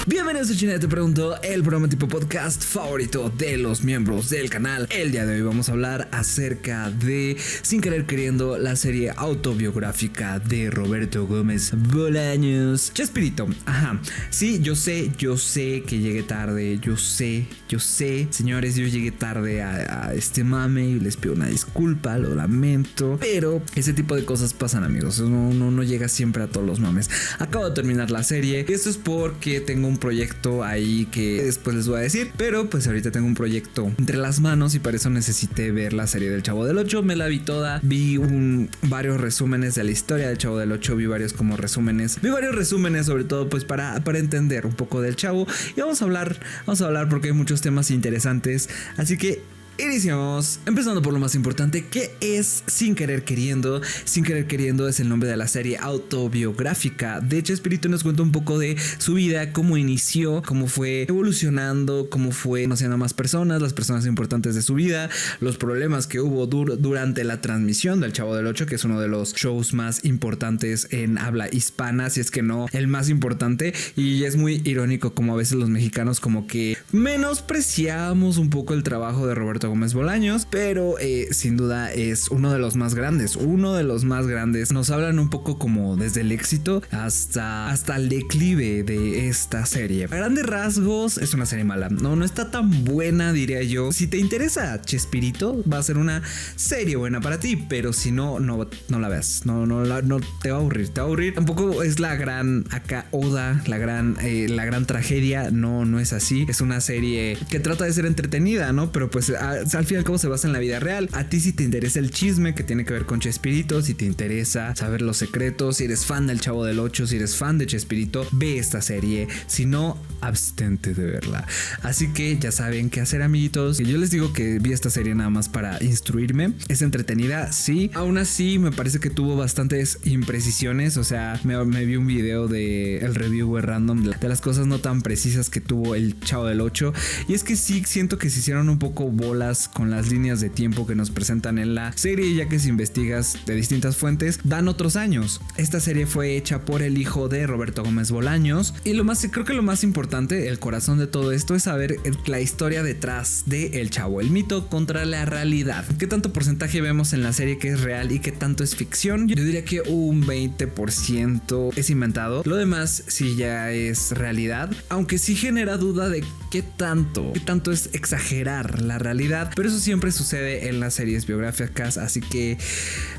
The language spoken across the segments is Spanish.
Bienvenidos a China Te Pregunto, el programa tipo podcast favorito de los miembros del canal. El día de hoy vamos a hablar acerca de Sin Querer Queriendo, la serie autobiográfica de Roberto Gómez Bolaños. Chespirito, sí, yo sé que llegué tarde, yo sé, señores, yo llegué tarde a este mame y les pido una disculpa, lo lamento, pero ese tipo de cosas pasan, amigos. Uno no llega siempre a todos los mames. Acabo de terminar la serie y esto es porque tengo un proyecto ahí que después les voy a decir, pero pues ahorita tengo un proyecto entre las manos y para eso necesité ver la serie del Chavo del Ocho. Me la vi toda, vi varios resúmenes de la historia del Chavo del Ocho, vi varios resúmenes sobre todo pues para entender un poco del Chavo, y vamos a hablar porque hay muchos temas interesantes, así que iniciamos, empezando por lo más importante, que es Sin Querer Queriendo. Sin Querer Queriendo es el nombre de la serie autobiográfica de Chespirito. Nos cuenta un poco de su vida, cómo inició, cómo fue evolucionando, cómo fue conociendo a más personas, las personas importantes de su vida, los problemas que hubo durante la transmisión del Chavo del Ocho, que es uno de los shows más importantes en habla hispana, si es que no el más importante. Y es muy irónico como a veces los mexicanos como que menospreciamos un poco el trabajo de Roberto Gómez Bolaños, pero sin duda es uno de los más grandes. Nos hablan un poco como desde el éxito hasta el declive de esta serie. A grandes rasgos es una serie mala, no está tan buena, diría yo. Si te interesa Chespirito, va a ser una serie buena para ti, pero si no la veas, no te va a aburrir. Tampoco es la gran oda, la gran tragedia, no es así. Es una serie que trata de ser entretenida, ¿no? Pero pues al fin y al cabo se basa en la vida real. A ti, si te interesa el chisme que tiene que ver con Chespirito, si te interesa saber los secretos, si eres fan del Chavo del Ocho, si eres fan de Chespirito, ve esta serie. Si no, abstente de verla. Así que ya saben qué hacer, amiguitos. Yo les digo que vi esta serie nada más para instruirme. Es entretenida, sí. Aún así, me parece que tuvo bastantes imprecisiones. O sea, me vi un video de el reviewer random de las cosas no tan precisas que tuvo el Chavo del Ocho. Y es que sí, siento que se hicieron un poco bolas con las líneas de tiempo que nos presentan en la serie, ya que si investigas de distintas fuentes dan otros años. Esta serie fue hecha por el hijo de Roberto Gómez Bolaños, y creo que lo más importante, el corazón de todo esto, es saber la historia detrás de El Chavo, el mito contra la realidad. ¿Qué tanto porcentaje vemos en la serie que es real y qué tanto es ficción? Yo diría que un 20% es inventado, lo demás sí ya es realidad, aunque sí genera duda de qué tanto es exagerar la realidad, pero eso siempre sucede en las series biográficas, así que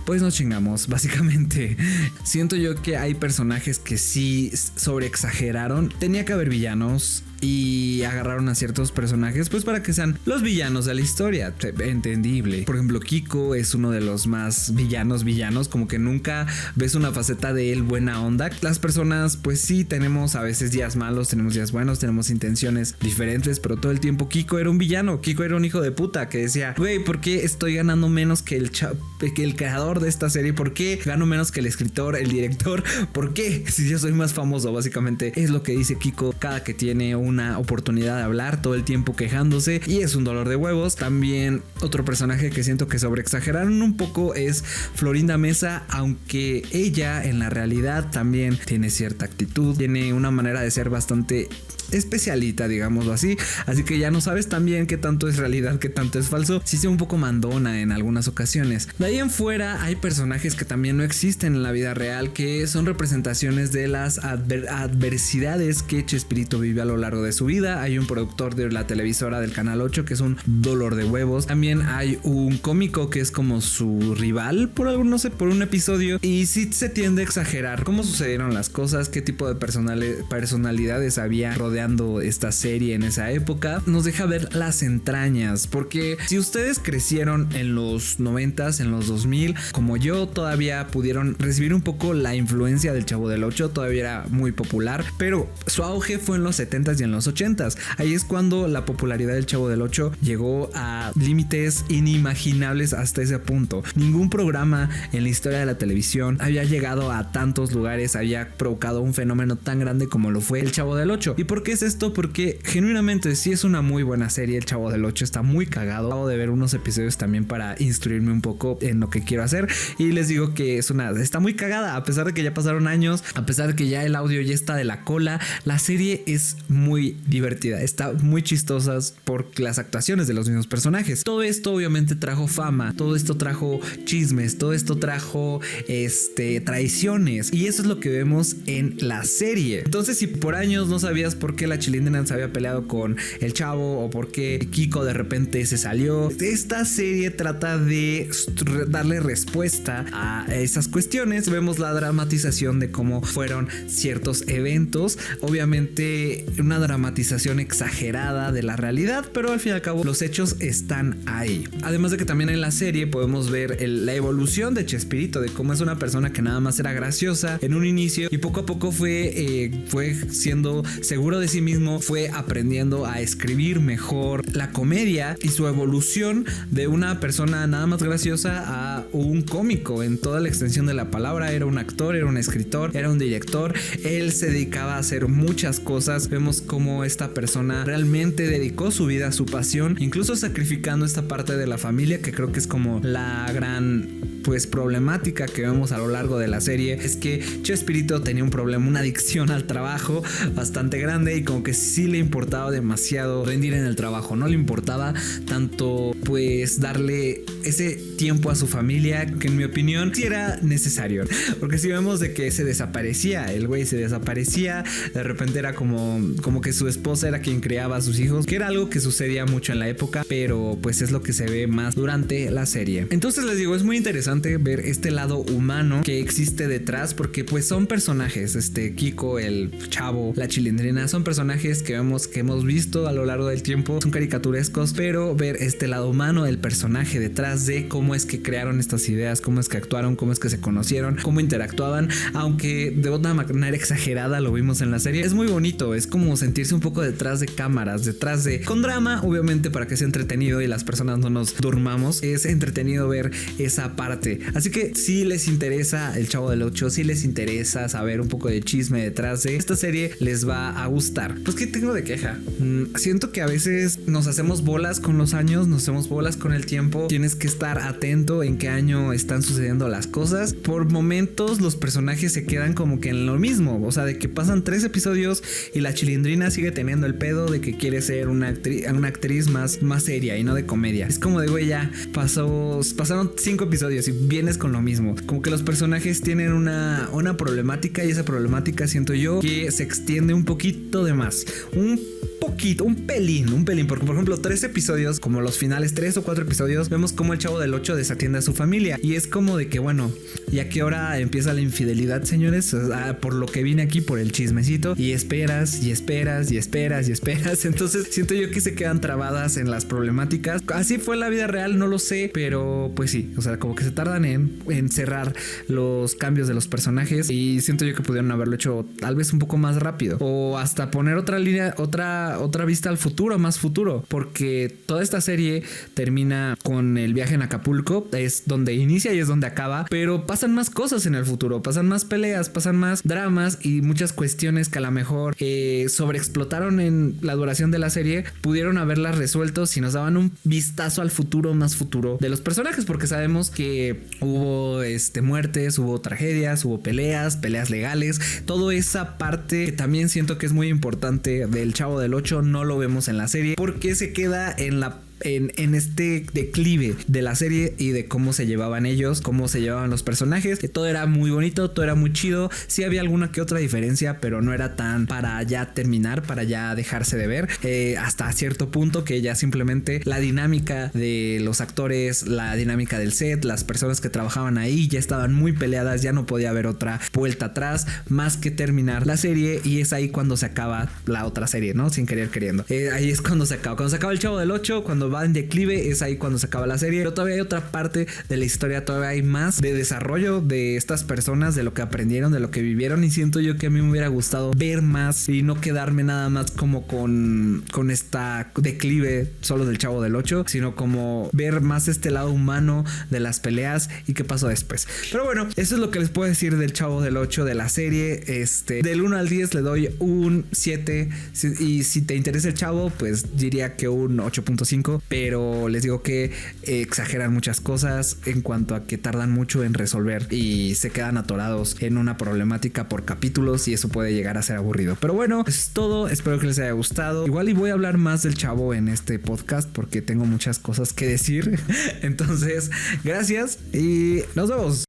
pues nos chingamos, básicamente. Siento yo que hay personajes que sí sobreexageraron. Tenía que haber villanos y agarraron a ciertos personajes pues para que sean los villanos de la historia, entendible. Por ejemplo, Kiko es uno de los más villanos, como que nunca ves una faceta de él buena onda. Las personas pues sí tenemos a veces días malos, tenemos días buenos, tenemos intenciones diferentes, pero todo el tiempo Kiko era un villano. Kiko era un hijo de puta que decía, güey, ¿por qué estoy ganando menos que el creador de esta serie? ¿Por qué gano menos que el escritor, el director? ¿Por qué? Si yo soy más famoso, básicamente es lo que dice Kiko cada que tiene una oportunidad de hablar, todo el tiempo quejándose, y es un dolor de huevos. También otro personaje que siento que sobreexageraron un poco es Florinda Mesa, aunque ella en la realidad también tiene cierta actitud, tiene una manera de ser bastante especialita, digámoslo así que ya no sabes también qué tanto es realidad, qué tanto es falso. Sí sea un poco mandona en algunas ocasiones. De ahí en fuera hay personajes que también no existen en la vida real, que son representaciones de las adversidades que Chespirito vive a lo largo de su vida. Hay un productor de la televisora del Canal 8 que es un dolor de huevos. También hay un cómico que es como su rival por un episodio, y sí se tiende a exagerar cómo sucedieron las cosas, qué tipo de personalidades había rodeando esta serie en esa época. Nos deja ver las entrañas, porque si ustedes crecieron en los 90s, en los 2000, como yo, todavía pudieron recibir un poco la influencia del Chavo del Ocho. Todavía era muy popular, pero su auge fue en los 70s y en los 80s. Ahí es cuando la popularidad del Chavo del Ocho llegó a límites inimaginables hasta ese punto. Ningún programa en la historia de la televisión había llegado a tantos lugares, había provocado un fenómeno tan grande como lo fue el Chavo del Ocho. ¿Y por qué es esto? Porque genuinamente sí es una muy buena serie. El Chavo del Ocho está muy cagado. Acabo de ver unos episodios también para instruirme un poco en lo que quiero hacer y les digo que está muy cagada, a pesar de que ya pasaron años, a pesar de que ya el audio ya está de la cola. La serie es muy divertida, está muy chistosa por las actuaciones de los mismos personajes. Todo esto obviamente trajo fama, todo esto trajo chismes, todo esto trajo traiciones, y eso es lo que vemos en la serie. Entonces, si por años no sabías por qué la Chilindrina se había peleado con el Chavo o por qué Kiko de repente se salió, esta serie trata de darle respuesta a esas cuestiones. Vemos la dramatización de cómo fueron ciertos eventos, obviamente una dramatización exagerada de la realidad, pero al fin y al cabo los hechos están ahí. Además de que también en la serie podemos ver la evolución de Chespirito, de cómo es una persona que nada más era graciosa en un inicio y poco a poco fue siendo seguro de sí mismo, fue aprendiendo a escribir mejor la comedia y su evolución de una persona nada más graciosa a un cómico en toda la extensión de la palabra. Era un actor, era un escritor, era un director, él se dedicaba a hacer muchas cosas. Vemos cómo esta persona realmente dedicó su vida a su pasión, incluso sacrificando esta parte de la familia, que creo que es como la gran problemática que vemos a lo largo de la serie. Es que Chespirito tenía un problema, una adicción al trabajo bastante grande, y como que sí le importaba demasiado rendir en el trabajo, no le importaba tanto darle ese tiempo a su familia, que en mi opinión sí era necesario, porque si vemos de que se desaparecía, el güey se desaparecía, de repente era como que su esposa era quien criaba a sus hijos, que era algo que sucedía mucho en la época, pero es lo que se ve más durante la serie. Entonces les digo, es muy interesante ver este lado humano que existe detrás, porque son personajes, Kiko, el Chavo, la Chilindrina, son personajes que hemos visto a lo largo del tiempo, son caricaturescos, pero ver este lado humano, el personaje detrás de cómo es que crearon estas ideas, cómo es que actuaron, cómo es que se conocieron, cómo interactuaban, aunque de una manera exagerada lo vimos en la serie, es muy bonito, es como sentirse un poco detrás de cámaras, con drama, obviamente, para que sea entretenido y las personas no nos durmamos. Es entretenido ver esa parte. Así que si les interesa el Chavo del Ocho, si les interesa saber un poco de chisme detrás de esta serie, les va a gustar. ¿Qué tengo de queja? Siento que a veces nos hacemos bolas con los años, nos hacemos bolas con el tiempo. Tienes que estar atento en qué año están sucediendo las cosas. Por momentos los personajes se quedan como que en lo mismo, o sea, de que pasan 3 episodios y la Chilindrina sigue teniendo el pedo de que quiere ser una actriz más seria y no de comedia. Es como de, güey, ya pasaron 5 episodios y vienes con lo mismo. Como que los personajes tienen una problemática, y esa problemática siento yo que se extiende un poquito de más. Un pelín, porque por ejemplo 3 episodios, como los finales 3 o 4 episodios, vemos como el Chavo del Ocho desatiende a su familia, y es como de que ¿y a qué hora empieza la infidelidad, señores? Por lo que vine aquí, por el chismecito, y esperas. Entonces siento yo que se quedan trabadas en las problemáticas. Así fue la vida real, no lo sé, pero sí, o sea, como que se tardan en cerrar los cambios de los personajes, y siento yo que pudieron haberlo hecho tal vez un poco más rápido, o hasta poner otra línea, otra vista al futuro, más futuro, porque toda esta serie termina con el viaje en Acapulco, es donde inicia y es donde acaba, pero pasan más cosas en el futuro, pasan más peleas, pasan más dramas y muchas cuestiones que a lo mejor sobreexplotaron en la duración de la serie, pudieron haberlas resuelto si nos daban un vistazo al futuro, más futuro de los personajes, porque sabemos que hubo muertes, hubo tragedias, hubo peleas legales, toda esa parte que también siento que es muy importante del Chavo del Ocho, no lo vemos en la serie porque se queda en este declive de la serie y de cómo se llevaban ellos, cómo se llevaban los personajes, que todo era muy bonito, todo era muy chido. Sí había alguna que otra diferencia, pero no era tan para ya terminar, para ya dejarse de ver, hasta cierto punto que ya simplemente la dinámica de los actores, la dinámica del set, las personas que trabajaban ahí ya estaban muy peleadas, ya no podía haber otra vuelta atrás más que terminar la serie, y es ahí cuando se acaba la otra serie, ¿no? Sin querer queriendo. Ahí es cuando se acaba el Chavo del Ocho, cuando cuando va en declive es ahí cuando se acaba la serie. Pero todavía hay otra parte de la historia, todavía hay más de desarrollo de estas personas, de lo que aprendieron, de lo que vivieron, y siento yo que a mí me hubiera gustado ver más y no quedarme nada más como con esta declive solo del Chavo del 8, sino como ver más este lado humano de las peleas y qué pasó después. Pero bueno, eso es lo que les puedo decir del Chavo del 8 de la serie. Del 1 al 10 le doy un 7, y si te interesa el Chavo, pues diría que un 8.5, pero les digo que exageran muchas cosas en cuanto a que tardan mucho en resolver y se quedan atorados en una problemática por capítulos, y eso puede llegar a ser aburrido. Pero bueno, eso es todo, espero que les haya gustado. Igual y voy a hablar más del Chavo en este podcast porque tengo muchas cosas que decir. Entonces, gracias y nos vemos.